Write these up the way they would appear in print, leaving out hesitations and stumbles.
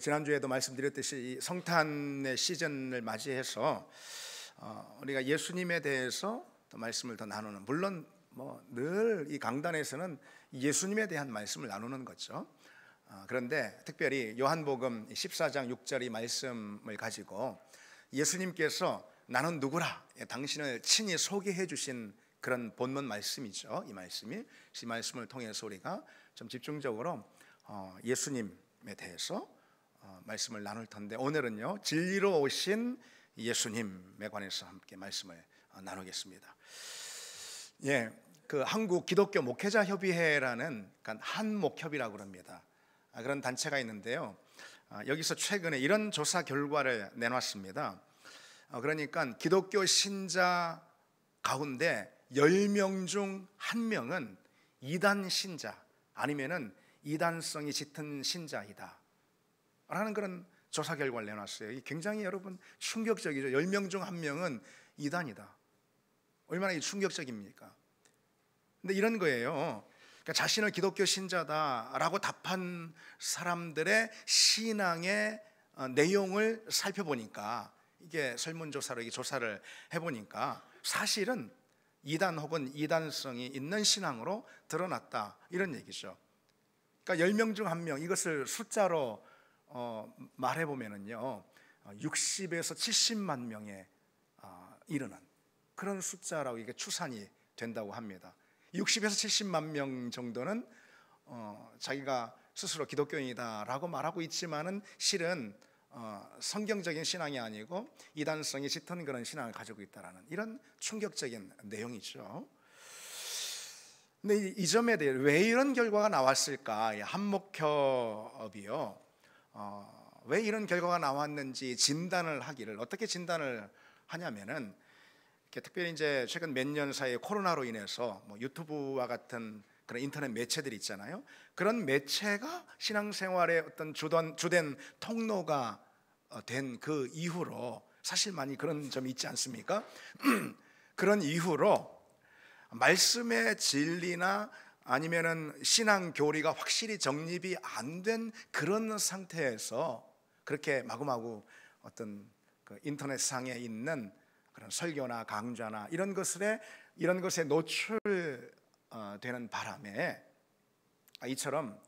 지난주에도 말씀드렸듯이 이 성탄의 시즌을 맞이해서 우리가 예수님에 대해서 또 말씀을 더 나누는, 물론 늘 이 강단에서는 예수님에 대한 말씀을 나누는 거죠. 그런데 특별히 요한복음 14장 6절 이 말씀을 가지고 예수님께서 나는 누구라 당신을 친히 소개해 주신 그런 본문 말씀이죠. 이 말씀을 통해서 우리가 좀 집중적으로 예수님에 대해서 말씀을 나눌 텐데, 오늘은요 진리로 오신 예수님에 관해서 함께 말씀을 나누겠습니다. 그 한국 기독교 목회자 협의회라는 한목협이라고 합니다. 그런 단체가 있는데요. 여기서 최근에 이런 조사 결과를 내놨습니다. 그러니까 기독교 신자 가운데 10명 중 1명은 이단 신자 아니면은 이단성이 짙은 신자이다 라는 그런 조사 결과를 내놨어요. 이게 굉장히 여러분 충격적이죠. 10명 중 1명은 이단이다. 얼마나 충격적입니까? 근데 이런 거예요. 그러니까 자신을 기독교 신자다라고 답한 사람들의 신앙의 내용을 살펴보니까, 이게 설문조사로 이게 조사를 해보니까 사실은 이단 혹은 이단성이 있는 신앙으로 드러났다, 이런 얘기죠. 그러니까 10명 중 1명, 이것을 숫자로 말해보면은요 60에서 70만 명에 이르는 그런 숫자라고 이게 추산이 된다고 합니다. 60에서 70만 명 정도는 자기가 스스로 기독교인이다라고 말하고 있지만은 실은 성경적인 신앙이 아니고 이단성이 짙은 그런 신앙을 가지고 있다라는 이런 충격적인 내용이죠. 근데 이 점에 대해 왜 이런 결과가 나왔을까? 한목협이요, 왜 이런 결과가 나왔는지 진단을 하기를, 어떻게 진단을 하냐면은, 특별히 이제 최근 몇 년 사이에 코로나로 인해서 유튜브와 같은 그런 인터넷 매체들이 있잖아요. 그런 매체가 신앙생활의 어떤 주된 통로가 된 그 이후로, 사실 많이 그런 점이 있지 않습니까? 그런 이후로 말씀의 진리나 아니면은 신앙 교리가 확실히 정립이 안 된 그런 상태에서 그렇게 마구마구 어떤 그 인터넷상에 있는 그런 설교나 강좌나 이런 것에 노출되는 바람에 이처럼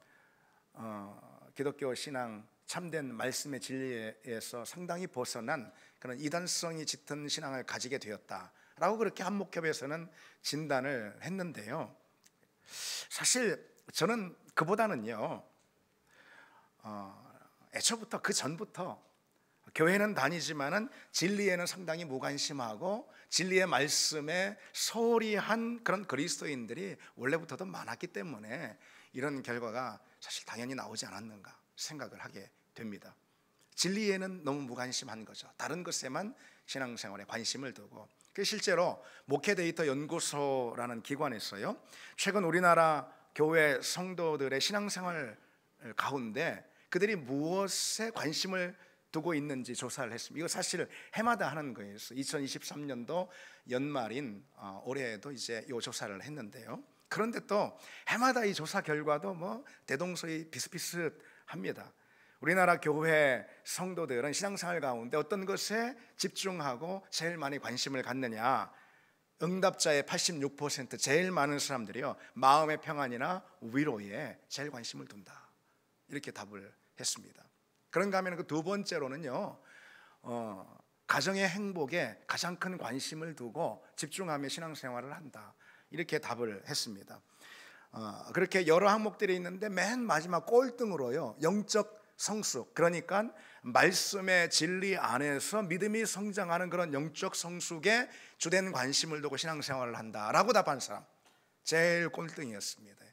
기독교 신앙 참된 말씀의 진리에서 상당히 벗어난 그런 이단성이 짙은 신앙을 가지게 되었다라고 그렇게 한목협에서는 진단을 했는데요. 사실 저는 그보다는요 애초부터 그 전부터 교회는 다니지만은 진리에는 상당히 무관심하고 진리의 말씀에 소홀히 한 그런 그리스도인들이 원래부터도 많았기 때문에 이런 결과가 사실 당연히 나오지 않았는가 생각을 하게 됩니다. 진리에는 너무 무관심한 거죠. 다른 것에만 신앙생활에 관심을 두고. 실제로 목회데이터 연구소라는 기관에서요, 최근 우리나라 교회 성도들의 신앙생활 가운데 그들이 무엇에 관심을 두고 있는지 조사를 했습니다. 이거 사실 해마다 하는 거예요. 2023년도 연말인 올해에도 이제 이 조사를 했는데요. 그런데 또 해마다 이 조사 결과도 대동소이 비슷비슷합니다. 우리나라 교회 성도들은 신앙생활 가운데 어떤 것에 집중하고 제일 많이 관심을 갖느냐? 응답자의 86%, 제일 많은 사람들이요, 마음의 평안이나 위로에 제일 관심을 둔다, 이렇게 답을 했습니다. 그런가 하면 그 두 번째로는요, 가정의 행복에 가장 큰 관심을 두고 집중하며 신앙생활을 한다, 이렇게 답을 했습니다. 그렇게 여러 항목들이 있는데 맨 마지막 꼴등으로요, 영적 성숙, 그러니까 말씀의 진리 안에서 믿음이 성장하는 그런 영적 성숙에 주된 관심을 두고 신앙생활을 한다라고 답한 사람, 제일 꼴등이었습니다.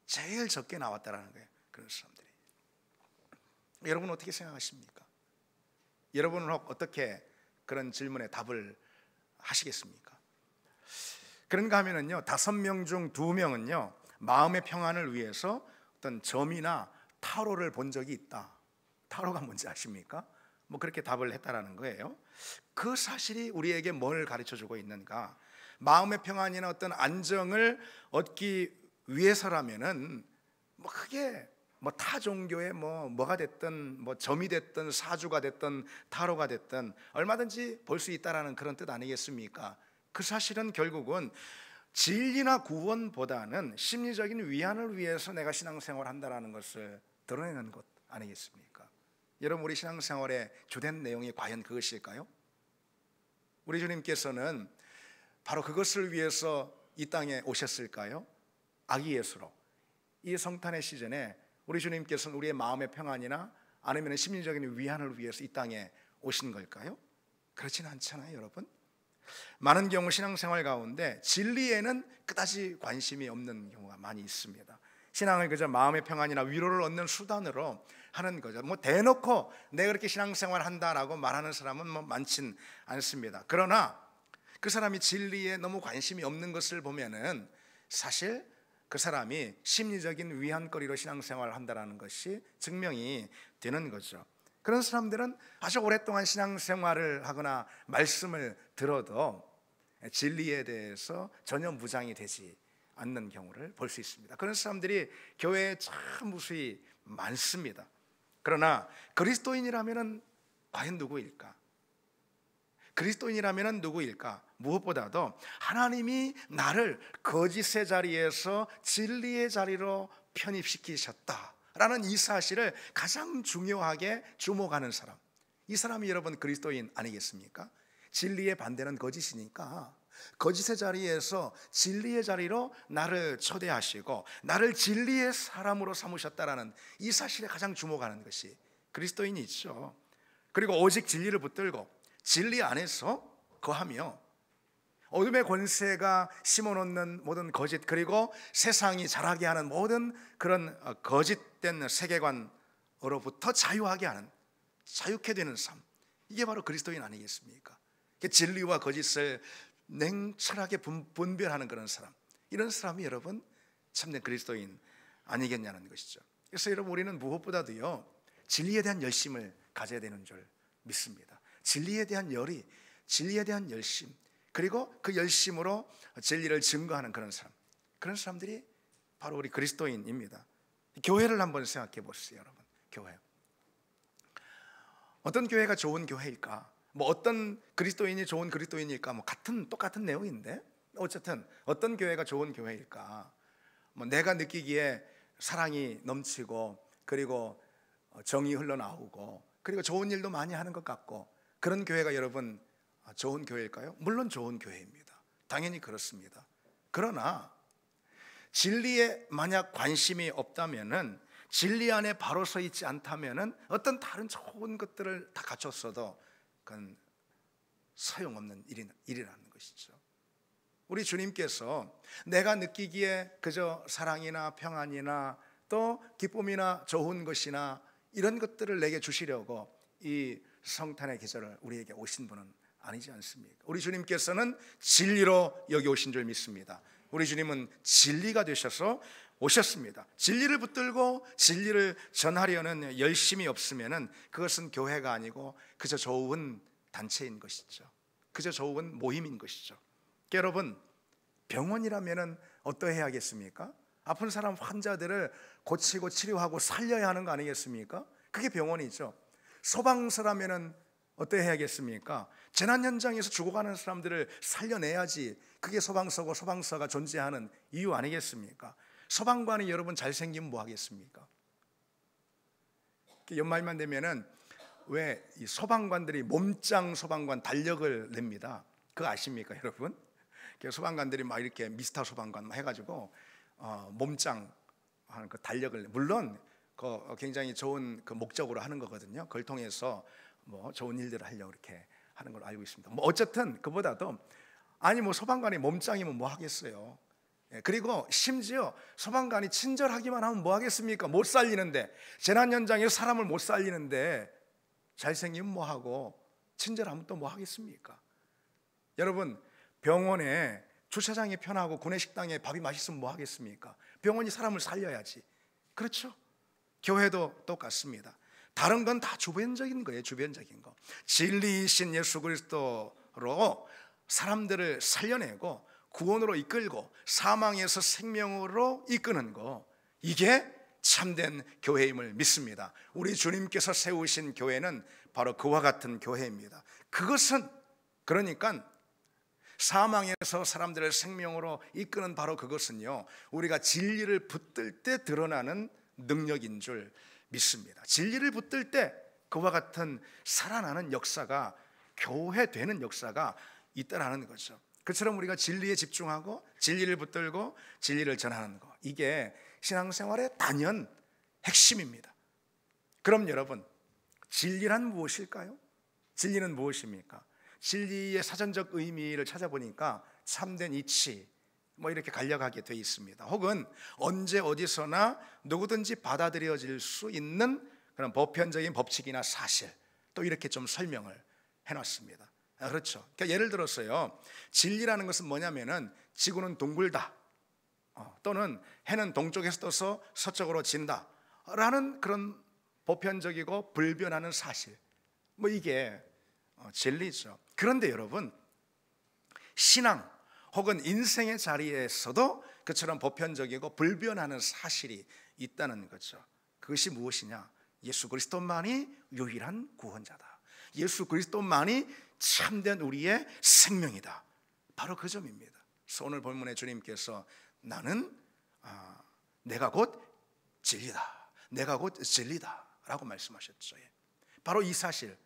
제일 적게 나왔다라는 거예요, 그런 사람들이. 여러분은 어떻게 생각하십니까? 여러분은 어떻게 그런 질문에 답을 하시겠습니까? 그런가 하면은요, 5명 중 2명은요 마음의 평안을 위해서 어떤 점이나 타로를 본 적이 있다. 타로가 뭔지 아십니까? 그렇게 답을 했다라는 거예요. 그 사실이 우리에게 뭘 가르쳐주고 있는가? 마음의 평안이나 어떤 안정을 얻기 위해서라면은 크게 뭐 타 종교의 뭐가 됐든 뭐 점이 됐든 사주가 됐든 타로가 됐든 얼마든지 볼 수 있다라는 그런 뜻 아니겠습니까? 그 사실은 결국은 진리나 구원보다는 심리적인 위안을 위해서 내가 신앙생활을 한다는 것을 드러내는 것 아니겠습니까? 여러분, 우리 신앙생활의 주된 내용이 과연 그것일까요? 우리 주님께서는 바로 그것을 위해서 이 땅에 오셨을까요? 아기 예수로 이 성탄의 시즌에 우리 주님께서는 우리의 마음의 평안이나 아니면 심리적인 위안을 위해서 이 땅에 오신 걸까요? 그렇지는 않잖아요, 여러분. 많은 경우 신앙생활 가운데 진리에는 그다지 관심이 없는 경우가 많이 있습니다. 신앙을 그저 마음의 평안이나 위로를 얻는 수단으로 하는 거죠. 뭐 대놓고 내가 그렇게 신앙생활 한다라고 말하는 사람은 뭐 많진 않습니다. 그러나 그 사람이 진리에 너무 관심이 없는 것을 보면은 사실 그 사람이 심리적인 위안거리로 신앙생활을 한다는 것이 증명이 되는 거죠. 그런 사람들은 아주 오랫동안 신앙생활을 하거나 말씀을 들어도 진리에 대해서 전혀 무장이 되지 않는 경우를 볼 수 있습니다. 그런 사람들이 교회에 참 무수히 많습니다. 그러나 그리스도인이라면 과연 누구일까? 그리스도인이라면 누구일까? 무엇보다도 하나님이 나를 거짓의 자리에서 진리의 자리로 편입시키셨다라는 이 사실을 가장 중요하게 주목하는 사람, 이 사람이 여러분 그리스도인 아니겠습니까? 진리의 반대는 거짓이니까 거짓의 자리에서 진리의 자리로 나를 초대하시고 나를 진리의 사람으로 삼으셨다라는 이 사실에 가장 주목하는 것이 그리스도인이죠. 그리고 오직 진리를 붙들고 진리 안에서 거하며 어둠의 권세가 심어놓는 모든 거짓, 그리고 세상이 자라게 하는 모든 그런 거짓된 세계관으로부터 자유하게 하는, 자유케 되는 삶, 이게 바로 그리스도인 아니겠습니까? 진리와 거짓을 냉철하게 분별하는 그런 사람, 이런 사람이 여러분 참된 그리스도인 아니겠냐는 것이죠. 그래서 여러분, 우리는 무엇보다도요 진리에 대한 열심을 가져야 되는 줄 믿습니다. 진리에 대한 열의, 진리에 대한 열심, 그리고 그 열심으로 진리를 증거하는 그런 사람, 그런 사람들이 바로 우리 그리스도인입니다. 교회를 한번 생각해 보세요, 여러분. 교회, 어떤 교회가 좋은 교회일까? 뭐 어떤 그리스도인이 좋은 그리스도인일까? 뭐 똑같은 내용인데 어쨌든 어떤 교회가 좋은 교회일까? 뭐 내가 느끼기에 사랑이 넘치고 그리고 정이 흘러나오고 그리고 좋은 일도 많이 하는 것 같고 그런 교회가 여러분 좋은 교회일까요? 물론 좋은 교회입니다. 당연히 그렇습니다. 그러나 진리에 만약 관심이 없다면은, 진리 안에 바로 서 있지 않다면은 어떤 다른 좋은 것들을 다 갖췄어도 그건 소용없는 일이라는 것이죠. 우리 주님께서 내가 느끼기에 그저 사랑이나 평안이나 또 기쁨이나 좋은 것이나 이런 것들을 내게 주시려고 이 성탄의 계절을 우리에게 오신 분은 아니지 않습니까? 우리 주님께서는 진리로 여기 오신 줄 믿습니다. 우리 주님은 진리가 되셔서 오셨습니다. 진리를 붙들고 진리를 전하려는 열심이 없으면은 그것은 교회가 아니고 그저 좋은 단체인 것이죠. 그저 좋은 모임인 것이죠. 여러분, 병원이라면은 어떠해야겠습니까? 아픈 사람 환자들을 고치고 치료하고 살려야 하는 거 아니겠습니까? 그게 병원이죠. 소방서라면은 어떠해야겠습니까? 재난 현장에서 죽어가는 사람들을 살려내야지 그게 소방서고 소방서가 존재하는 이유 아니겠습니까? 소방관이 여러분 잘생기면 뭐 하겠습니까? 연말만 되면은 왜 이 소방관들이 몸짱 소방관 달력을 냅니다. 그거 아십니까, 여러분? 소방관들이 막 이렇게 미스터 소방관 해가지고 몸짱 하는 그 달력을, 물론 그 굉장히 좋은 그 목적으로 하는 거거든요. 그걸 통해서 뭐 좋은 일들을 하려고 이렇게 하는 걸로 알고 있습니다. 뭐 어쨌든 그보다도 아니 뭐 소방관이 몸짱이면 뭐 하겠어요. 그리고 심지어 소방관이 친절하기만 하면 뭐 하겠습니까? 못 살리는데, 재난 현장에서 사람을 못 살리는데 잘생기면 뭐 하고 친절하면 또 뭐 하겠습니까? 여러분, 병원에 주차장이 편하고 구내식당에 밥이 맛있으면 뭐 하겠습니까? 병원이 사람을 살려야지. 그렇죠? 교회도 똑같습니다. 다른 건 다 주변적인 거예요. 주변적인 거. 진리이신 예수 그리스도로 사람들을 살려내고 구원으로 이끌고 사망에서 생명으로 이끄는 거, 이게 참된 교회임을 믿습니다. 우리 주님께서 세우신 교회는 바로 그와 같은 교회입니다. 그것은 그러니까 사망에서 사람들을 생명으로 이끄는 바로 그것은요, 우리가 진리를 붙들 때 드러나는 능력인 줄 믿습니다. 진리를 붙들 때 그와 같은 살아나는 역사가, 교회 되는 역사가 있다라는 거죠. 그처럼 우리가 진리에 집중하고 진리를 붙들고 진리를 전하는 것, 이게 신앙생활의 단연 핵심입니다. 그럼 여러분, 진리란 무엇일까요? 진리는 무엇입니까? 진리의 사전적 의미를 찾아보니까 참된 이치, 이렇게 간략하게 되어 있습니다. 혹은 언제 어디서나 누구든지 받아들여질 수 있는 그런 보편적인 법칙이나 사실, 또 이렇게 좀 설명을 해놨습니다. 그렇죠. 그러니까 예를 들어서요, 진리라는 것은 뭐냐면은 지구는 둥글다, 또는 해는 동쪽에서 떠서 서쪽으로 진다 라는 그런 보편적이고 불변하는 사실, 이게 진리죠. 그런데 여러분, 신앙 혹은 인생의 자리에서도 그처럼 보편적이고 불변하는 사실이 있다는 거죠. 그것이 무엇이냐? 예수 그리스도만이 유일한 구원자다. 예수 그리스도만이 참된 우리의 생명이다. 바로 그 점입니다. 그래서 오늘 본문의 주님께서 내가 곧 진리다, 내가 곧 진리다 라고 말씀하셨죠. 바로 이 사실,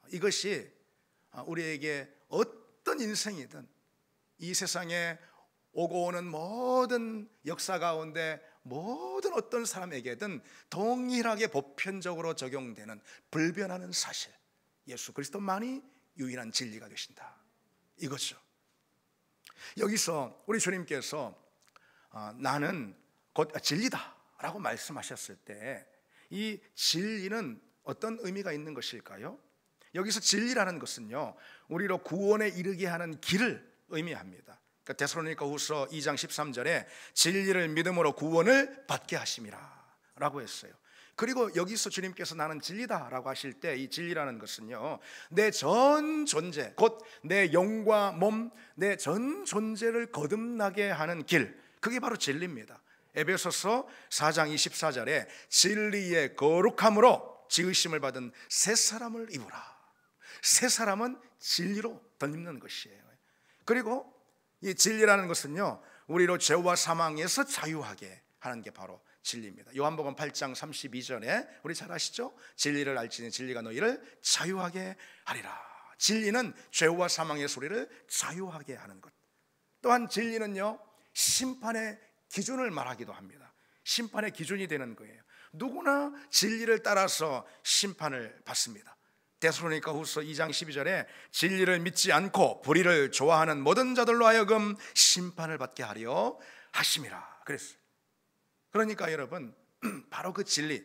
이것이 우리에게 어떤 인생이든 이 세상에 오고 오는 모든 역사 가운데 모든 어떤 사람에게든 동일하게 보편적으로 적용되는 불변하는 사실, 예수 그리스도만이 유일한 진리가 되신다, 이거죠. 여기서 우리 주님께서 나는 곧 진리다 라고 말씀하셨을 때 이 진리는 어떤 의미가 있는 것일까요? 여기서 진리라는 것은요, 우리로 구원에 이르게 하는 길을 의미합니다. 그러니까 데살로니가후서 2장 13절에 진리를 믿음으로 구원을 받게 하심이라 라고 했어요. 그리고 여기서 주님께서 나는 진리다 라고 하실 때 이 진리라는 것은요, 내 전 존재, 곧 내 영과 몸, 내 전 존재를 거듭나게 하는 길, 그게 바로 진리입니다. 에베소서 4장 24절에 진리의 거룩함으로 지으심을 받은 새 사람을 입으라. 새 사람은 진리로 덧입는 것이에요. 그리고 이 진리라는 것은요, 우리로 죄와 사망에서 자유하게 하는 게 바로 진리입니다. 요한복음 8장 32절에 우리 잘 아시죠? 진리를 알지니 진리가 너희를 자유하게 하리라. 진리는 죄와 사망의 우리를 자유하게 하는 것. 또한 진리는요, 심판의 기준을 말하기도 합니다. 심판의 기준이 되는 거예요. 누구나 진리를 따라서 심판을 받습니다. 데살로니가후서 2장 12절에 진리를 믿지 않고 불의를 좋아하는 모든 자들로 하여금 심판을 받게 하려 하심이라 그랬어요. 그러니까 여러분, 바로 그 진리,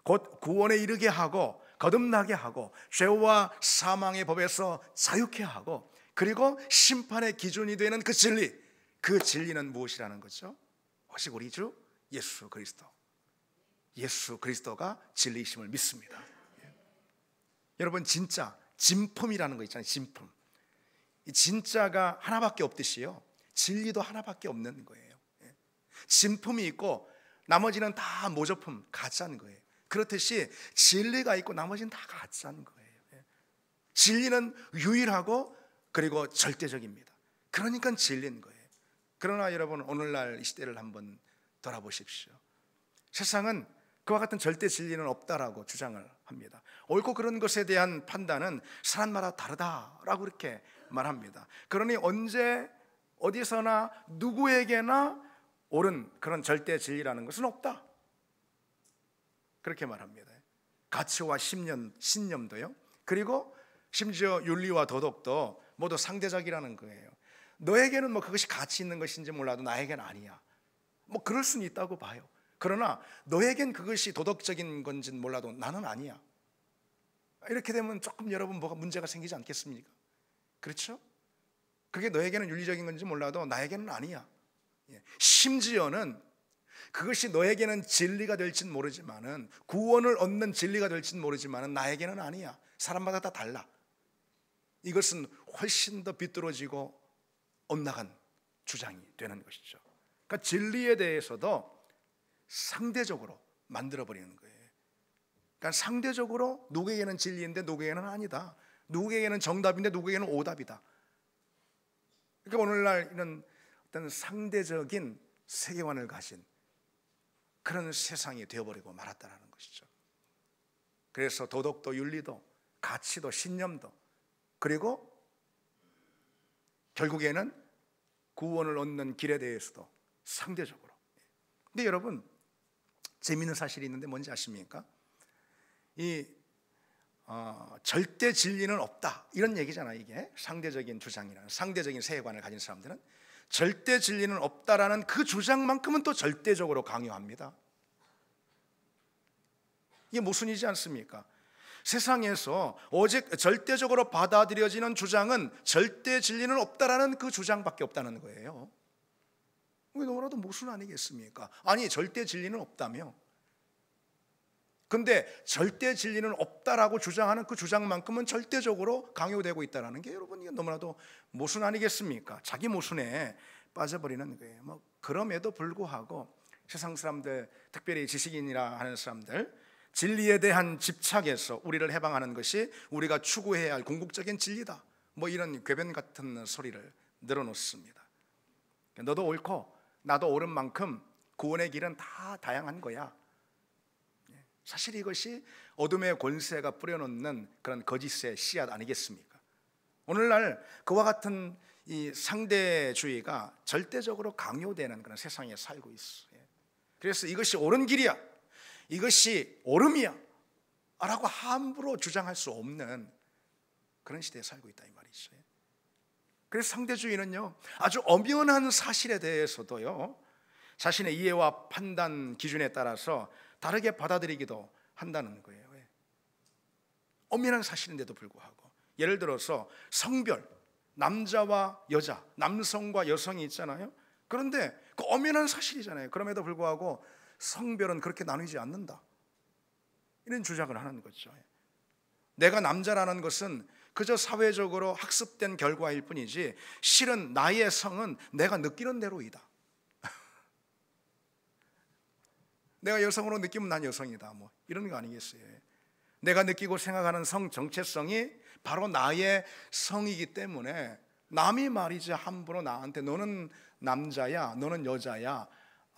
곧 구원에 이르게 하고 거듭나게 하고 죄와 사망의 법에서 자유케 하고 그리고 심판의 기준이 되는 그 진리, 그 진리는 무엇이라는 거죠? 오직 우리 주 예수 그리스도, 예수 그리스도가 진리이심을 믿습니다. 여러분, 진짜 진품이라는 거 있잖아요. 진품. 이 진짜가 하나밖에 없듯이요, 진리도 하나밖에 없는 거예요. 진품이 있고 나머지는 다 모조품, 가짜인 거예요. 그렇듯이 진리가 있고 나머지는 다 가짜인 거예요. 진리는 유일하고 그리고 절대적입니다. 그러니까 진리인 거예요. 그러나 여러분, 오늘날 이 시대를 한번 돌아보십시오. 세상은 그와 같은 절대 진리는 없다라고 주장을 합니다. 옳고 그런 것에 대한 판단은 사람마다 다르다라고 이렇게 말합니다. 그러니 언제 어디서나 누구에게나 옳은 그런 절대 진리라는 것은 없다, 그렇게 말합니다. 가치와 신념도요, 그리고 심지어 윤리와 도덕도 모두 상대적이라는 거예요. 너에게는 그것이 가치 있는 것인지 몰라도 나에게는 아니야, 그럴 수는 있다고 봐요. 그러나 너에겐 그것이 도덕적인 건지는 몰라도 나는 아니야. 이렇게 되면 조금 여러분 뭐가 문제가 생기지 않겠습니까? 그렇죠? 그게 너에게는 윤리적인 건지 몰라도 나에게는 아니야. 심지어는 그것이 너에게는 진리가 될지는 모르지만은, 구원을 얻는 진리가 될지는 모르지만은 나에게는 아니야. 사람마다 다 달라. 이것은 훨씬 더 비뚤어지고 엇나간 주장이 되는 것이죠. 그러니까 진리에 대해서도 상대적으로 만들어 버리는 거예요. 그러니까 상대적으로 누구에게는 진리인데 누구에게는 아니다. 누구에게는 정답인데 누구에게는 오답이다. 그러니까 오늘날 이런 어떤 상대적인 세계관을 가진 그런 세상이 되어버리고 말았다라는 것이죠. 그래서 도덕도 윤리도 가치도 신념도 그리고 결국에는 구원을 얻는 길에 대해서도 상대적으로. 근데 여러분, 재미있는 사실이 있는데 뭔지 아십니까? 이 절대 진리는 없다 이런 얘기잖아요. 이게 상대적인 주장이라는 상대적인 세계관을 가진 사람들은 절대 진리는 없다라는 그 주장만큼은 또 절대적으로 강요합니다. 이게 모순이지 않습니까? 세상에서 오직 절대적으로 받아들여지는 주장은 절대 진리는 없다라는 그 주장밖에 없다는 거예요. 이게 너무나도 모순 아니겠습니까? 아니, 절대 진리는 없다며. 근데 절대 진리는 없다라고 주장하는 그 주장만큼은 절대적으로 강요되고 있다는 게 여러분, 이게 너무나도 모순 아니겠습니까? 자기 모순에 빠져버리는 거예요. 뭐 그럼에도 불구하고 세상 사람들, 특별히 지식인이라 하는 사람들, 진리에 대한 집착에서 우리를 해방하는 것이 우리가 추구해야 할 궁극적인 진리다, 뭐 이런 궤변 같은 소리를 늘어놓습니다. 너도 옳고 나도 옳은 만큼 구원의 길은 다 다양한 거야. 사실 이것이 어둠의 권세가 뿌려놓는 그런 거짓의 씨앗 아니겠습니까? 오늘날 그와 같은 이 상대주의가 절대적으로 강요되는 그런 세상에 살고 있어요. 그래서 이것이 옳은 길이야, 이것이 옳음이야 라고 함부로 주장할 수 없는 그런 시대에 살고 있다 이 말이죠. 그래서 상대주의는요, 아주 엄연한 사실에 대해서도요, 자신의 이해와 판단 기준에 따라서 다르게 받아들이기도 한다는 거예요. 엄연한 사실인데도 불구하고, 예를 들어서 성별, 남자와 여자, 남성과 여성이 있잖아요. 그런데 그 엄연한 사실이잖아요. 그럼에도 불구하고 성별은 그렇게 나누지 않는다, 이런 주장을 하는 거죠. 내가 남자라는 것은 그저 사회적으로 학습된 결과일 뿐이지 실은 나의 성은 내가 느끼는 대로이다. 내가 여성으로 느끼면 난 여성이다, 뭐 이런 거 아니겠어요? 내가 느끼고 생각하는 성 정체성이 바로 나의 성이기 때문에 남이 말이지 함부로 나한테 너는 남자야, 너는 여자야,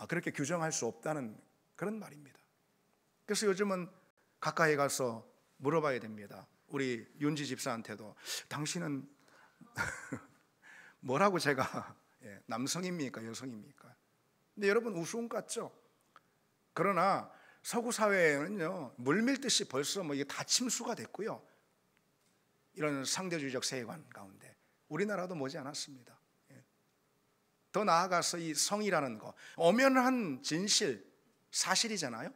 그렇게 규정할 수 없다는 그런 말입니다. 그래서 요즘은 가까이 가서 물어봐야 됩니다. 우리 윤지 집사한테도 당신은 뭐라고 제가 남성입니까, 여성입니까? 근데 여러분, 우스운 것 같죠? 그러나 서구 사회에는요, 물밀듯이 벌써 뭐 이게 다 침수가 됐고요. 이런 상대주의적 세계관 가운데 우리나라도 머지 않았습니다. 더 나아가서 이 성이라는 거, 엄연한 진실, 사실이잖아요.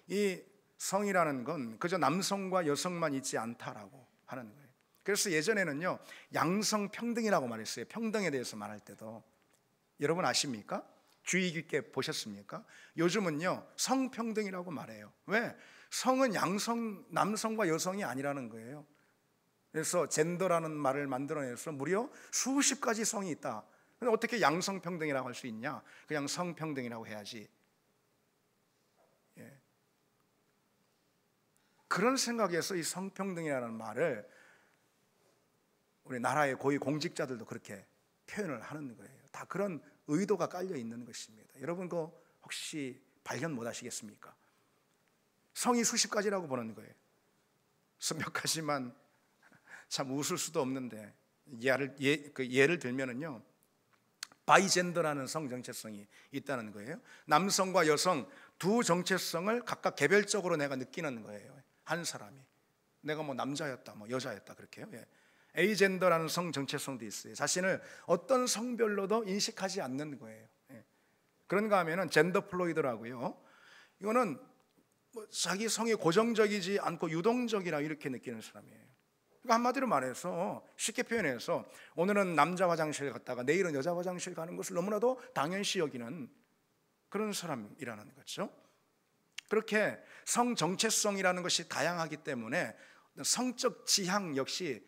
이 성이라는 건 그저 남성과 여성만 있지 않다라고 하는 거예요. 그래서 예전에는요, 양성평등이라고 말했어요. 평등에 대해서 말할 때도. 여러분 아십니까? 주의 깊게 보셨습니까? 요즘은요, 성평등이라고 말해요. 왜? 성은 남성과 여성이 아니라는 거예요. 그래서 젠더라는 말을 만들어내서 무려 수십 가지 성이 있다. 근데 어떻게 양성평등이라고 할 수 있냐? 그냥 성평등이라고 해야지. 그런 생각에서 이 성평등이라는 말을 우리 나라의 고위 공직자들도 그렇게 표현을 하는 거예요. 다 그런 의도가 깔려 있는 것입니다. 여러분, 그거 혹시 발견 못 하시겠습니까? 성이 수십 가지라고 보는 거예요. 그래서 몇 가지만 참 웃을 수도 없는데 예를 들면은요, 바이젠더라는 성 정체성이 있다는 거예요. 남성과 여성 두 정체성을 각각 개별적으로 내가 느끼는 거예요. 한 사람이 내가 뭐 남자였다, 뭐 여자였다, 그렇게요. 에이젠더라는 성 정체성도 있어요. 자신을 어떤 성별로도 인식하지 않는 거예요. 그런가 하면은 젠더 플로이드라고요. 이거는 뭐 자기 성이 고정적이지 않고 유동적이라 이렇게 느끼는 사람이에요. 그러니까 한마디로 말해서, 쉽게 표현해서 오늘은 남자 화장실 갔다가 내일은 여자 화장실 가는 것을 너무나도 당연시 여기는 그런 사람이라는 거죠. 그렇게 성 정체성이라는 것이 다양하기 때문에 성적 지향 역시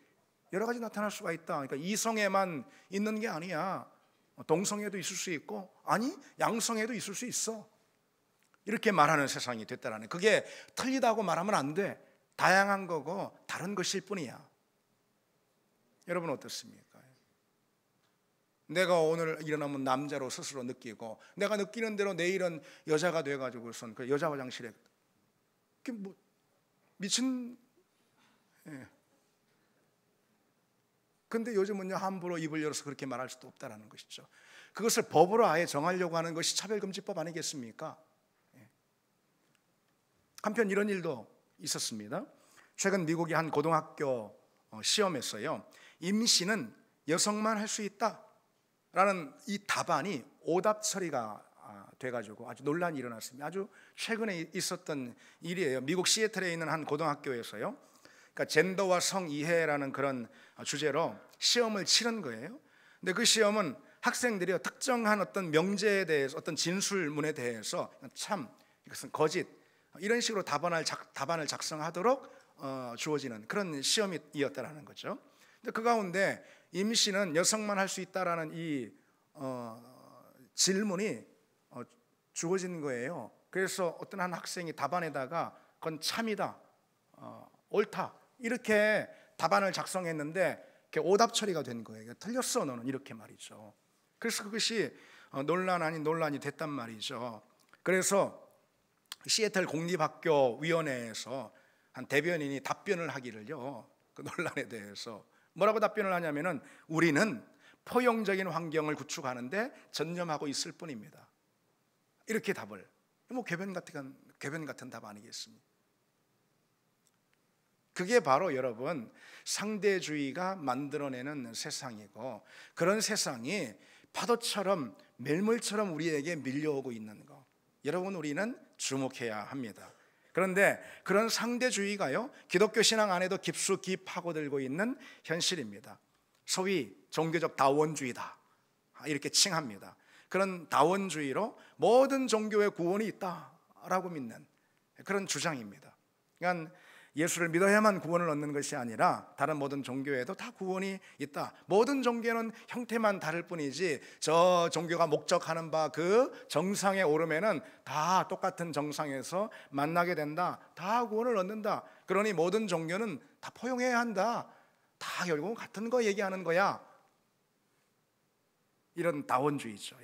여러 가지 나타날 수가 있다. 그러니까 이성에만 있는 게 아니야. 동성애도 있을 수 있고, 아니 양성애도 있을 수 있어. 이렇게 말하는 세상이 됐다라는, 그게 틀리다고 말하면 안 돼. 다양한 거고 다른 것일 뿐이야. 여러분 어떻습니까? 내가 오늘 일어나면 남자로 스스로 느끼고, 내가 느끼는 대로 내일은 여자가 돼가지고선 그 여자 화장실에, 그게 뭐 미친. 예. 근데 요즘은요, 함부로 입을 열어서 그렇게 말할 수도 없다라는 것이죠. 그것을 법으로 아예 정하려고 하는 것이 차별금지법 아니겠습니까? 예. 한편 이런 일도 있었습니다. 최근 미국의 한 고등학교 시험에서요, 임신은 여성만 할 수 있다라는 이 답안이 오답 처리가 돼가지고 아주 논란이 일어났습니다. 아주 최근에 있었던 일이에요. 미국 시애틀에 있는 한 고등학교에서요, 그러니까 젠더와 성이해라는 그런 주제로 시험을 치른 거예요. 근데 그 시험은 학생들이 특정한 어떤 명제에 대해서, 어떤 진술문에 대해서 참, 이것은 거짓, 이런 식으로 답안을 작성하도록 주어지는 그런 시험이었다라는 거죠. 근데 그 가운데 임신은 여성만 할 수 있다라는 이 질문이 주어진 거예요. 그래서 어떤 한 학생이 답안에다가 그건 참이다, 옳다, 이렇게 답안을 작성했는데 그게 오답 처리가 된 거예요. 틀렸어 너는, 이렇게 말이죠. 그래서 그것이 논란 아닌 논란이 됐단 말이죠. 그래서 시애틀 공립학교 위원회에서 한 대변인이 답변을 하기를요, 그 논란에 대해서 뭐라고 답변을 하냐면은, 우리는 포용적인 환경을 구축하는데 전념하고 있을 뿐입니다, 이렇게 답을. 뭐 궤변 같은 답 아니겠습니까? 그게 바로 여러분 상대주의가 만들어내는 세상이고, 그런 세상이 파도처럼 멜물처럼 우리에게 밀려오고 있는 거, 여러분 우리는 주목해야 합니다. 그런데 그런 상대주의가요, 기독교 신앙 안에도 깊숙이 파고들고 있는 현실입니다. 소위 종교적 다원주의다, 이렇게 칭합니다. 그런 다원주의로 모든 종교에 구원이 있다라고 믿는 그런 주장입니다. 그러니까 예수를 믿어야만 구원을 얻는 것이 아니라 다른 모든 종교에도 다 구원이 있다. 모든 종교는 형태만 다를 뿐이지 저 종교가 목적하는 바 그 정상에 오르면은 다 똑같은 정상에서 만나게 된다, 다 구원을 얻는다. 그러니 모든 종교는 다 포용해야 한다, 다 결국은 같은 거 얘기하는 거야, 이런 다원주의죠.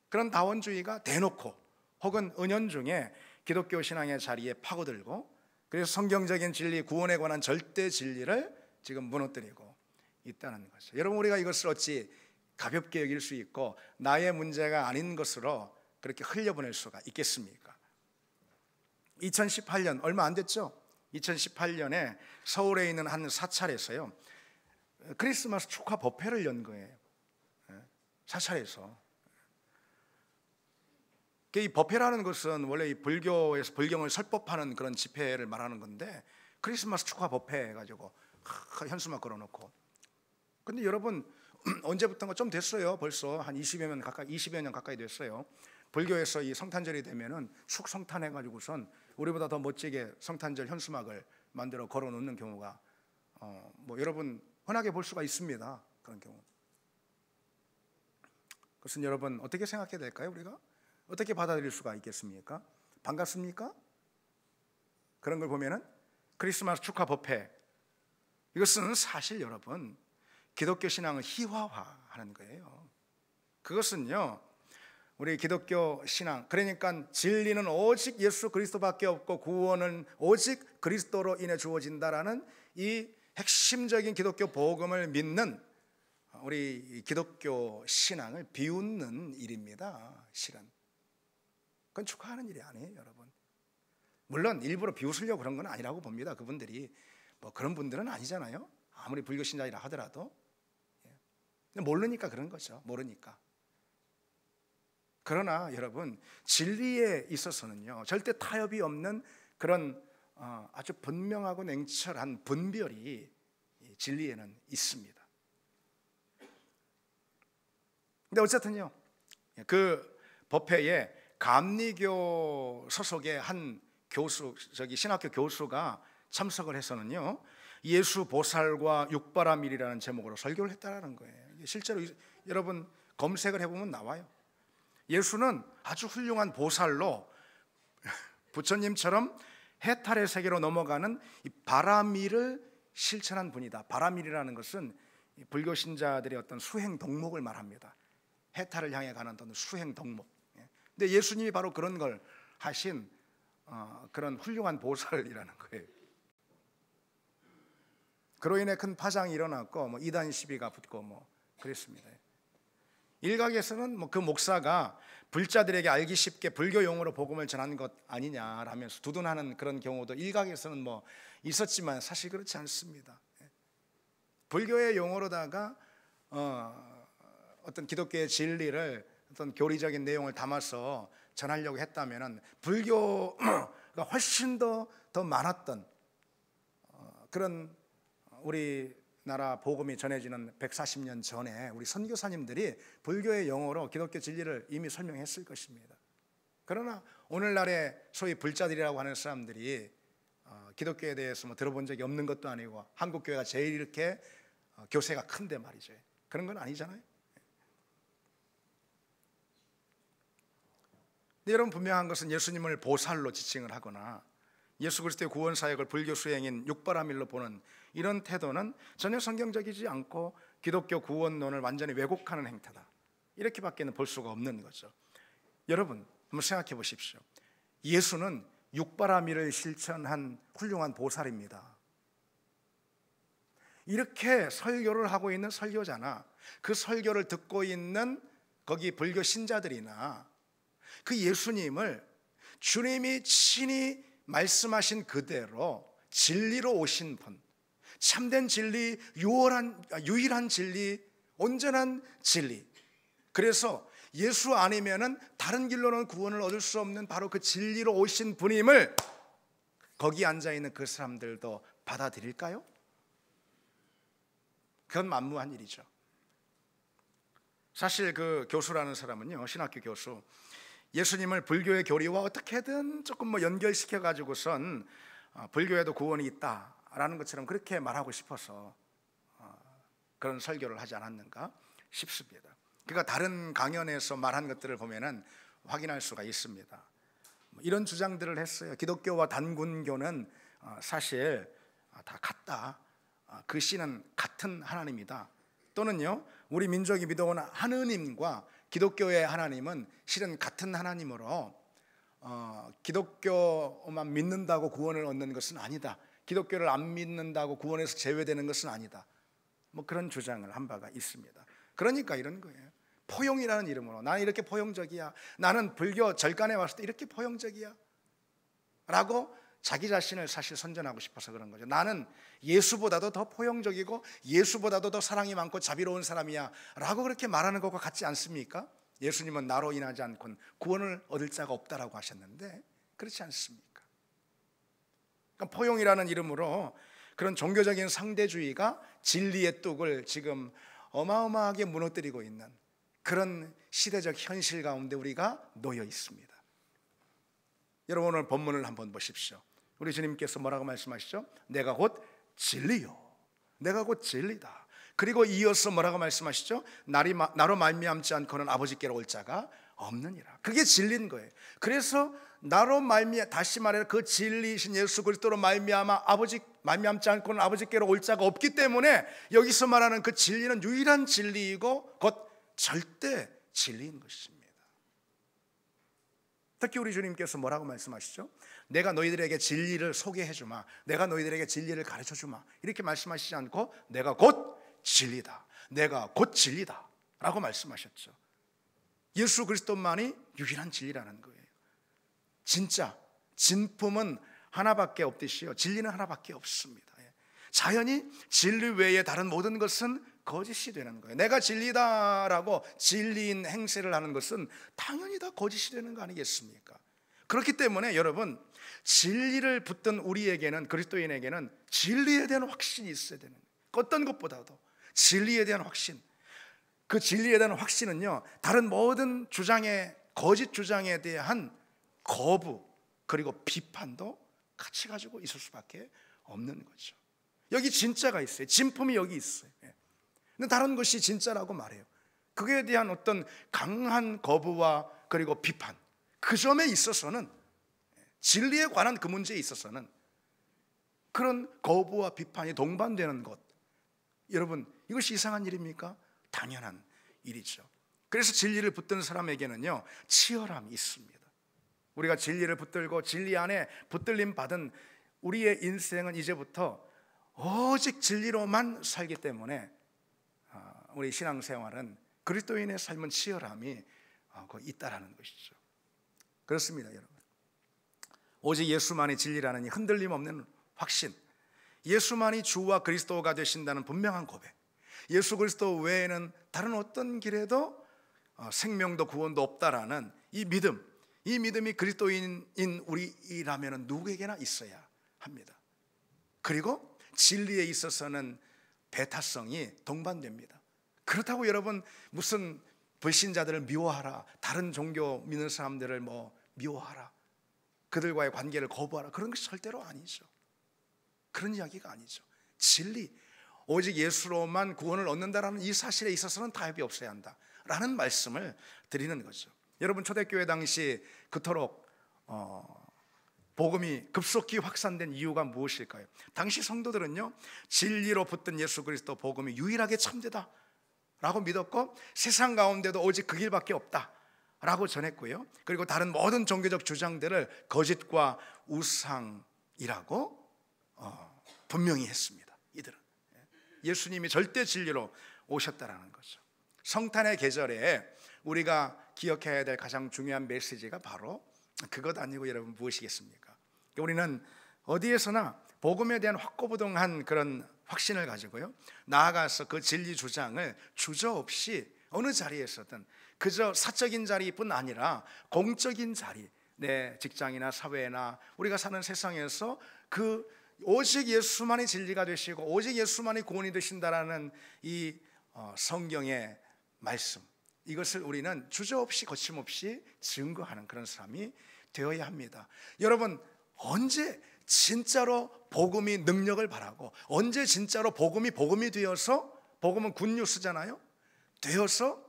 그런 다원주의가 대놓고 혹은 은연중에 기독교 신앙의 자리에 파고들고, 그래서 성경적인 진리, 구원에 관한 절대 진리를 지금 무너뜨리고 있다는 거죠. 여러분, 우리가 이것을 어찌 가볍게 여길 수 있고 나의 문제가 아닌 것으로 그렇게 흘려보낼 수가 있겠습니까? 2018년 얼마 안 됐죠? 2018년에 서울에 있는 한 사찰에서요, 크리스마스 축하 법회를 연 거예요. 사찰에서. 이 법회라는 것은 원래 이 불교에서 불경을 설법하는 그런 집회를 말하는 건데, 크리스마스 축하 법회 해가지고 현수막 걸어놓고. 근데 여러분, 언제부턴가 좀 됐어요. 벌써 한 20여 년 가까이 됐어요. 불교에서 이 성탄절이 되면은 축성탄해가지고선 우리보다 더 멋지게 성탄절 현수막을 만들어 걸어놓는 경우가 뭐 여러분 흔하게 볼 수가 있습니다. 그런 경우. 그것은 여러분 어떻게 생각해야 될까요? 우리가 어떻게 받아들일 수가 있겠습니까? 반갑습니까? 그런 걸 보면은 크리스마스 축하 법회, 이것은 사실 여러분 기독교 신앙을 희화화하는 거예요. 그것은요, 우리 기독교 신앙, 그러니까 진리는 오직 예수 그리스도밖에 없고 구원은 오직 그리스도로 인해 주어진다라는 이 핵심적인 기독교 복음을 믿는 우리 기독교 신앙을 비웃는 일입니다. 실은 그건 축하하는 일이 아니에요, 여러분. 물론 일부러 비웃으려고 그런 건 아니라고 봅니다. 그분들이 뭐 그런 분들은 아니잖아요. 아무리 불교 신자이라 하더라도. 근데 모르니까 그런 거죠. 모르니까. 그러나 여러분, 진리에 있어서는요, 절대 타협이 없는 그런 아주 분명하고 냉철한 분별이 진리에는 있습니다. 근데 어쨌든요, 그 법회에 감리교 소속의 한 교수, 신학교 교수가 참석을 해서는요, 예수 보살과 육바라밀이라는 제목으로 설교를 했다라는 거예요. 실제로 여러분 검색을 해보면 나와요. 예수는 아주 훌륭한 보살로 부처님처럼 해탈의 세계로 넘어가는 이 바라밀을 실천한 분이다. 바라밀이라는 것은 불교 신자들의 어떤 수행 덕목을 말합니다. 해탈을 향해 가는 어떤 수행 덕목. 근데 예수님이 바로 그런 걸 하신 그런 훌륭한 보살이라는 거예요. 그로 인해 큰 파장이 일어났고 뭐 이단 시비가 붙고 뭐 그랬습니다. 일각에서는 그 목사가 불자들에게 알기 쉽게 불교 용어로 복음을 전한 것 아니냐라면서 두둔하는 그런 경우도 일각에서는 뭐 있었지만 사실 그렇지 않습니다. 불교의 용어로다가 어떤 기독교의 진리를 어떤 교리적인 내용을 담아서 전하려고 했다면은 불교가 훨씬 더 많았던 그런 우리나라 복음이 전해지는 140년 전에 우리 선교사님들이 불교의 용어로 기독교 진리를 이미 설명했을 것입니다. 그러나 오늘날의 소위 불자들이라고 하는 사람들이 기독교에 대해서 뭐 들어본 적이 없는 것도 아니고 한국 교회가 제일 이렇게 교세가 큰데 말이죠. 그런 건 아니잖아요. 근데 여러분, 분명한 것은 예수님을 보살로 지칭을 하거나 예수 그리스도의 구원 사역을 불교 수행인 육바라밀로 보는 이런 태도는 전혀 성경적이지 않고 기독교 구원론을 완전히 왜곡하는 행태다. 이렇게밖에는 볼 수가 없는 거죠. 여러분, 한번 생각해 보십시오. 예수는 육바라밀을 실천한 훌륭한 보살입니다. 이렇게 설교를 하고 있는 설교자나 그 설교를 듣고 있는 거기 불교 신자들이나 그 예수님을 주님이 친히 말씀하신 그대로 진리로 오신 분, 참된 진리, 유일한 진리, 온전한 진리. 그래서 예수 아니면은 다른 길로는 구원을 얻을 수 없는 바로 그 진리로 오신 분임을 거기 앉아 있는 그 사람들도 받아들일까요? 그건 만무한 일이죠. 사실 그 교수라는 사람은요, 신학교 교수, 예수님을 불교의 교리와 어떻게든 조금 뭐 연결시켜 가지고선 불교에도 구원이 있다라는 것처럼 그렇게 말하고 싶어서 그런 설교를 하지 않았는가 싶습니다. 그가 다른 강연에서 말한 것들을 보면은 확인할 수가 있습니다. 이런 주장들을 했어요. 기독교와 단군교는 사실 다 같다. 그 씨는 같은 하나님이다. 또는요, 우리 민족이 믿어온 하느님과 기독교의 하나님은 실은 같은 하나님으로 기독교만 믿는다고 구원을 얻는 것은 아니다. 기독교를 안 믿는다고 구원에서 제외되는 것은 아니다. 뭐 그런 주장을 한 바가 있습니다. 그러니까 이런 거예요. 포용이라는 이름으로 나는 이렇게 포용적이야, 나는 불교 절간에 왔을 때 이렇게 포용적이야 라고 자기 자신을 사실 선전하고 싶어서 그런 거죠. 나는 예수보다도 더 포용적이고 예수보다도 더 사랑이 많고 자비로운 사람이야 라고 그렇게 말하는 것과 같지 않습니까? 예수님은 나로 인하지 않고는 구원을 얻을 자가 없다라고 하셨는데 그렇지 않습니까? 그러니까 포용이라는 이름으로 그런 종교적인 상대주의가 진리의 뚝을 지금 어마어마하게 무너뜨리고 있는 그런 시대적 현실 가운데 우리가 놓여 있습니다. 여러분, 오늘 본문을 한번 보십시오. 우리 주님께서 뭐라고 말씀하시죠? 내가 곧 진리요, 내가 곧 진리다. 그리고 이어서 뭐라고 말씀하시죠? 나로 말미암지 않고는 아버지께로 올 자가 없느니라. 그게 진리인 거예요. 그래서 나로 다시 말해 그 진리이신 예수 그리스도로 말미암지 않고는 아버지께로 올 자가 없기 때문에 여기서 말하는 그 진리는 유일한 진리이고 곧 절대 진리인 것입니다. 특히 우리 주님께서 뭐라고 말씀하시죠? 내가 너희들에게 진리를 소개해 주마, 내가 너희들에게 진리를 가르쳐 주마, 이렇게 말씀하시지 않고 내가 곧 진리다, 내가 곧 진리다 라고 말씀하셨죠. 예수 그리스도만이 유일한 진리라는 거예요. 진짜 진품은 하나밖에 없듯이요, 진리는 하나밖에 없습니다. 자연히 진리 외에 다른 모든 것은 거짓이 되는 거예요. 내가 진리다라고 진리인 행세를 하는 것은 당연히 다 거짓이 되는 거 아니겠습니까? 그렇기 때문에 여러분, 진리를 붙든 우리에게는, 그리스도인에게는 진리에 대한 확신이 있어야 되는 거예요. 어떤 것보다도 진리에 대한 확신. 그 진리에 대한 확신은요, 다른 모든 주장의 거짓 주장에 대한 거부 그리고 비판도 같이 가지고 있을 수밖에 없는 거죠. 여기 진짜가 있어요. 진품이 여기 있어요. 근데 다른 것이 진짜라고 말해요. 그에 대한 어떤 강한 거부와 그리고 비판, 그 점에 있어서는 진리에 관한 그 문제에 있어서는 그런 거부와 비판이 동반되는 것, 여러분 이것이 이상한 일입니까? 당연한 일이죠. 그래서 진리를 붙든 사람에게는요 치열함이 있습니다. 우리가 진리를 붙들고 진리 안에 붙들림 받은 우리의 인생은 이제부터 오직 진리로만 살기 때문에 우리 신앙생활은 그리스도인의 삶은 치열함이 있다라는 것이죠. 그렇습니다, 여러분. 오직 예수만이 진리라는 이 흔들림 없는 확신, 예수만이 주와 그리스도가 되신다는 분명한 고백, 예수 그리스도 외에는 다른 어떤 길에도 생명도 구원도 없다라는 이 믿음, 이 믿음이 그리스도인인 우리라면 누구에게나 있어야 합니다. 그리고 진리에 있어서는 배타성이 동반됩니다. 그렇다고 여러분 무슨 불신자들을 미워하라, 다른 종교 믿는 사람들을 미워하라, 그들과의 관계를 거부하라, 그런 것이 절대로 아니죠. 그런 이야기가 아니죠. 진리, 오직 예수로만 구원을 얻는다라는 이 사실에 있어서는 타협이 없어야 한다라는 말씀을 드리는 거죠. 여러분 초대교회 당시 그토록 복음이 급속히 확산된 이유가 무엇일까요? 당시 성도들은요 진리로 붙든 예수 그리스도 복음이 유일하게 참되다 라고 믿었고, 세상 가운데도 오직 그 길밖에 없다 라고 전했고요, 그리고 다른 모든 종교적 주장들을 거짓과 우상이라고 분명히 했습니다. 이들은 예수님이 절대 진리로 오셨다라는 거죠. 성탄의 계절에 우리가 기억해야 될 가장 중요한 메시지가 바로 그것 아니고 여러분 무엇이겠습니까? 우리는 어디에서나 복음에 대한 확고부동한 그런 확신을 가지고요, 나아가서 그 진리 주장을 주저없이 어느 자리에서든, 그저 사적인 자리뿐 아니라 공적인 자리, 내 직장이나 사회나 우리가 사는 세상에서 그 오직 예수만이 진리가 되시고 오직 예수만이 구원이 되신다라는 이 성경의 말씀, 이것을 우리는 주저없이 거침없이 증거하는 그런 사람이 되어야 합니다. 여러분 언제 진짜로 복음이 능력을 발하고, 언제 진짜로 복음이 되어서, 복음은 굿뉴스잖아요, 되어서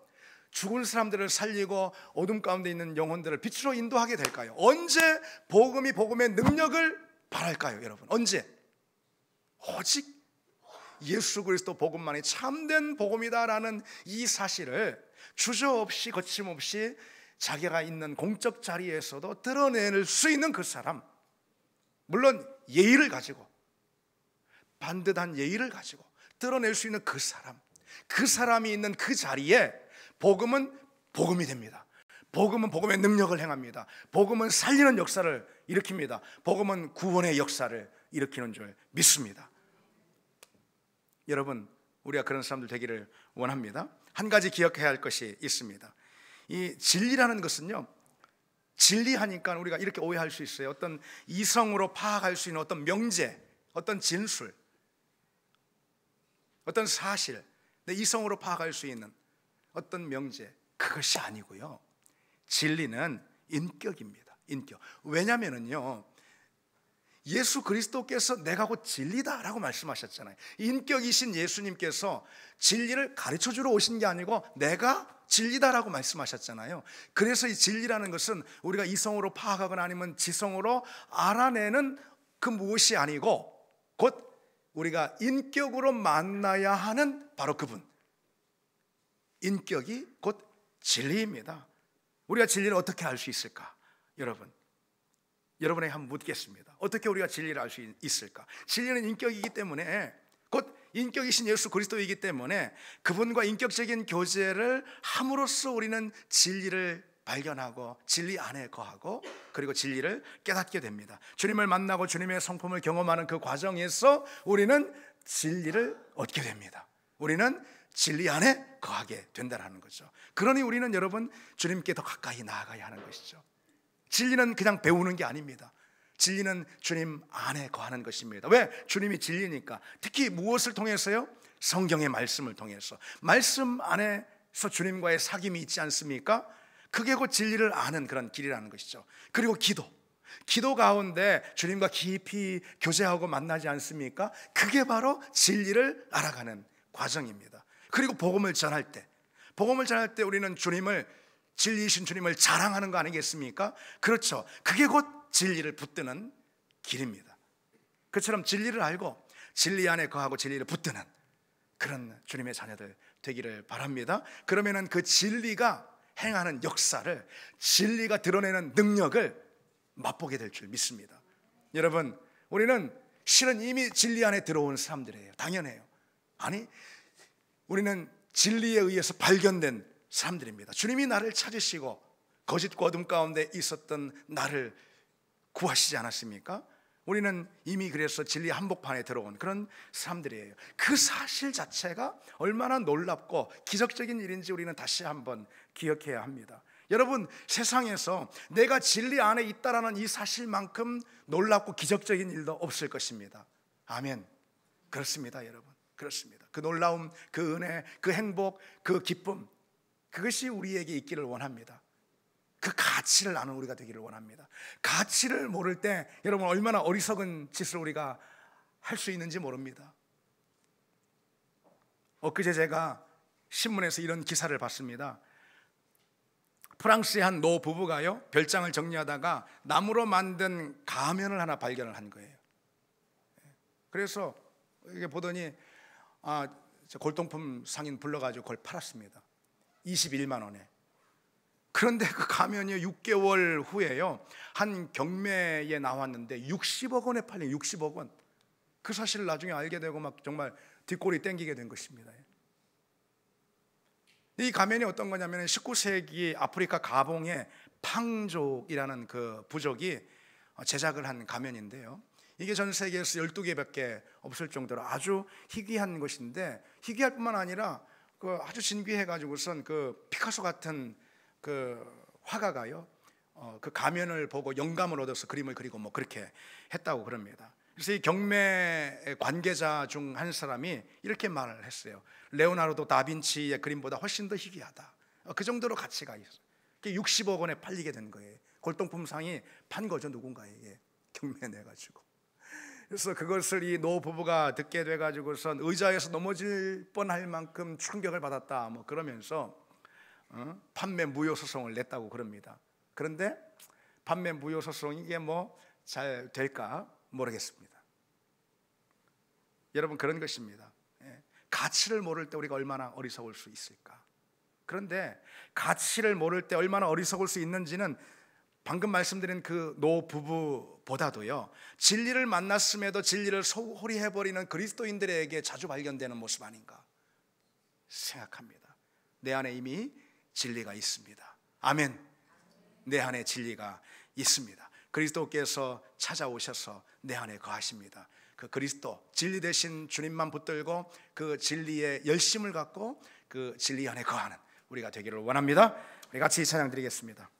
죽은 사람들을 살리고 어둠 가운데 있는 영혼들을 빛으로 인도하게 될까요? 언제 복음의 능력을 발할까요? 여러분 언제? 오직 예수 그리스도 복음만이 참된 복음이다라는 이 사실을 주저없이 거침없이 자기가 있는 공적 자리에서도 드러낼 수 있는 그 사람, 물론 예의를 가지고, 반듯한 예의를 가지고 드러낼 수 있는 그 사람, 그 사람이 있는 그 자리에 복음은 복음이 됩니다. 복음은 복음의 능력을 행합니다. 복음은 살리는 역사를 일으킵니다. 복음은 구원의 역사를 일으키는 줄 믿습니다. 여러분 우리가 그런 사람들 되기를 원합니다. 한 가지 기억해야 할 것이 있습니다. 이 진리라는 것은요, 진리하니까 우리가 이렇게 오해할 수 있어요. 어떤 이성으로 파악할 수 있는 어떤 명제, 어떤 진술, 어떤 사실, 내 이성으로 파악할 수 있는 어떤 명제, 그것이 아니고요, 진리는 인격입니다. 인격. 왜냐하면요 예수 그리스도께서 내가 곧 진리다라고 말씀하셨잖아요. 인격이신 예수님께서 진리를 가르쳐주러 오신 게 아니고 내가 진리다라고 말씀하셨잖아요. 그래서 이 진리라는 것은 우리가 이성으로 파악하거나 아니면 지성으로 알아내는 그 무엇이 아니고, 곧 우리가 인격으로 만나야 하는 바로 그분, 인격이 곧 진리입니다. 우리가 진리를 어떻게 알 수 있을까? 여러분에게 한번 묻겠습니다. 어떻게 우리가 진리를 알 수 있을까? 진리는 인격이기 때문에, 곧 인격이신 예수 그리스도이기 때문에 그분과 인격적인 교제를 함으로써 우리는 진리를 발견하고 진리 안에 거하고 그리고 진리를 깨닫게 됩니다. 주님을 만나고 주님의 성품을 경험하는 그 과정에서 우리는 진리를 얻게 됩니다. 우리는 진리 안에 거하게 된다는 거죠. 그러니 우리는 여러분 주님께 더 가까이 나아가야 하는 것이죠. 진리는 그냥 배우는 게 아닙니다. 진리는 주님 안에 거하는 것입니다. 왜? 주님이 진리니까. 특히 무엇을 통해서요? 성경의 말씀을 통해서. 말씀 안에서 주님과의 사귐이 있지 않습니까? 그게 곧 진리를 아는 그런 길이라는 것이죠. 그리고 기도 가운데 주님과 깊이 교제하고 만나지 않습니까? 그게 바로 진리를 알아가는 과정입니다. 그리고 복음을 전할 때 우리는 주님을, 진리이신 주님을 자랑하는 거 아니겠습니까? 그렇죠. 그게 곧 진리를 붙드는 길입니다. 그처럼 진리를 알고 진리 안에 거하고 진리를 붙드는 그런 주님의 자녀들 되기를 바랍니다. 그러면은 그 진리가 행하는 역사를, 진리가 드러내는 능력을 맛보게 될 줄 믿습니다. 여러분, 우리는 실은 이미 진리 안에 들어온 사람들이에요. 당연해요. 아니, 우리는 진리에 의해서 발견된 사람들입니다. 주님이 나를 찾으시고 거짓과 어둠 가운데 있었던 나를 구하시지 않았습니까? 우리는 이미 그래서 진리 한복판에 들어온 그런 사람들이에요. 그 사실 자체가 얼마나 놀랍고 기적적인 일인지 우리는 다시 한번 기억해야 합니다. 여러분, 세상에서 내가 진리 안에 있다라는 이 사실만큼 놀랍고 기적적인 일도 없을 것입니다. 아멘. 그렇습니다, 여러분. 그렇습니다. 그 놀라움, 그 은혜, 그 행복, 그 기쁨, 그것이 우리에게 있기를 원합니다. 그 가치를 아는 우리가 되기를 원합니다. 가치를 모를 때 여러분 얼마나 어리석은 짓을 우리가 할 수 있는지 모릅니다. 엊그제 제가 신문에서 이런 기사를 봤습니다. 프랑스의 한 노 부부가요, 별장을 정리하다가 나무로 만든 가면을 하나 발견을 한 거예요. 그래서 이게 보더니 골동품 상인 불러가지고 그걸 팔았습니다. 21만 원에. 그런데 그 가면이 6개월 후에요, 한 경매에 나왔는데 60억 원에 팔린 60억 원. 그 사실을 나중에 알게 되고 막 정말 뒷골이 땡기게 된 것입니다. 이 가면이 어떤 거냐면 19세기 아프리카 가봉의 팡족이라는 그 부족이 제작을 한 가면인데요, 이게 전 세계에서 12개밖에 없을 정도로 아주 희귀한 것인데, 희귀할 뿐만 아니라 그 아주 진귀해가지고선 그 피카소 같은 그 화가가요, 그 가면을 보고 영감을 얻어서 그림을 그리고 뭐 그렇게 했다고 그럽니다. 그래서 이 경매 관계자 중 한 사람이 이렇게 말을 했어요. 레오나르도 다빈치의 그림보다 훨씬 더 희귀하다. 그 정도로 가치가 있어요. 60억 원에 팔리게 된 거예요. 골동품상이 판 거죠, 누군가에게 경매 내가지고. 그래서 그것을 이 노 부부가 듣게 돼가지고선 의자에서 넘어질 뻔할 만큼 충격을 받았다 뭐 그러면서 판매 무효 소송을 냈다고 그럽니다. 그런데 판매 무효 소송이 이게 뭐 잘 될까 모르겠습니다. 여러분, 그런 것입니다. 가치를 모를 때 우리가 얼마나 어리석을 수 있을까? 그런데 가치를 모를 때 얼마나 어리석을 수 있는지는 방금 말씀드린 그 노 부부보다도요, 진리를 만났음에도 진리를 소홀히 해버리는 그리스도인들에게 자주 발견되는 모습 아닌가 생각합니다. 내 안에 이미 진리가 있습니다. 아멘. 내 안에 진리가 있습니다. 그리스도께서 찾아오셔서 내 안에 거하십니다. 그 그리스도, 진리 되신 주님만 붙들고 그 진리의 열심을 갖고 그 진리 안에 거하는 우리가 되기를 원합니다. 우리 같이 찬양 드리겠습니다.